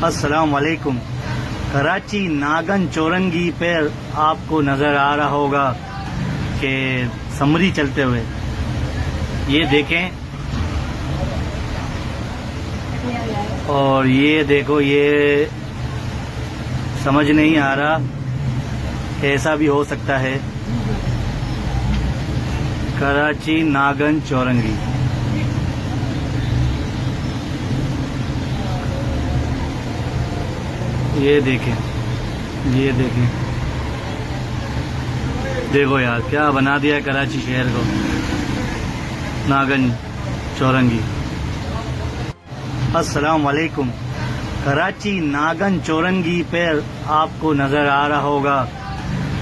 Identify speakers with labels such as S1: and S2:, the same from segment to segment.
S1: अस्सलाम वालेकुम। कराची नागन चौरंगी पे आपको नज़र आ रहा होगा कि समरी चलते हुए, ये देखें और ये देखो, ये समझ नहीं आ रहा कि ऐसा भी हो सकता है। कराची नागन चौरंगी, ये देखें, ये देखें, देखो यार क्या बना दिया है कराची शहर को, नागन चौरंगी। अस्सलाम वालेकुम। कराची नागन चौरंगी पे आपको नज़र आ रहा होगा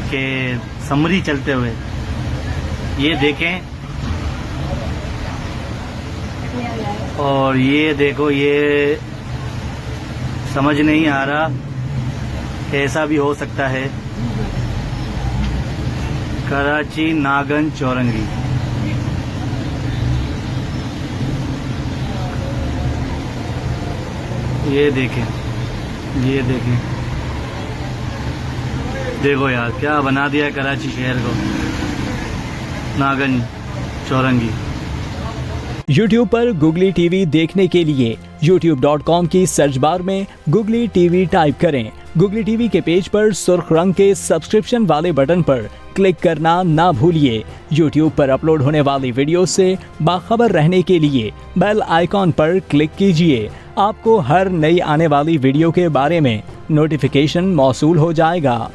S1: कि समरी चलते हुए, ये देखें और ये देखो, ये समझ नहीं आ रहा कि ऐसा भी हो सकता है। कराची नागन चौरंगी, ये देखें, ये देखें, देखो यार क्या बना दिया है कराची शहर को, नागन चौरंगी।
S2: YouTube पर गुगली टीवी देखने के लिए youtube.com की सर्च बार में गुगली टीवी टाइप करें। गुगली टीवी के पेज पर सुर्ख रंग के सब्सक्रिप्शन वाले बटन पर क्लिक करना ना भूलिए। YouTube पर अपलोड होने वाली वीडियो से बाखबर रहने के लिए बेल आइकॉन पर क्लिक कीजिए। आपको हर नई आने वाली वीडियो के बारे में नोटिफिकेशन मौसूल हो जाएगा।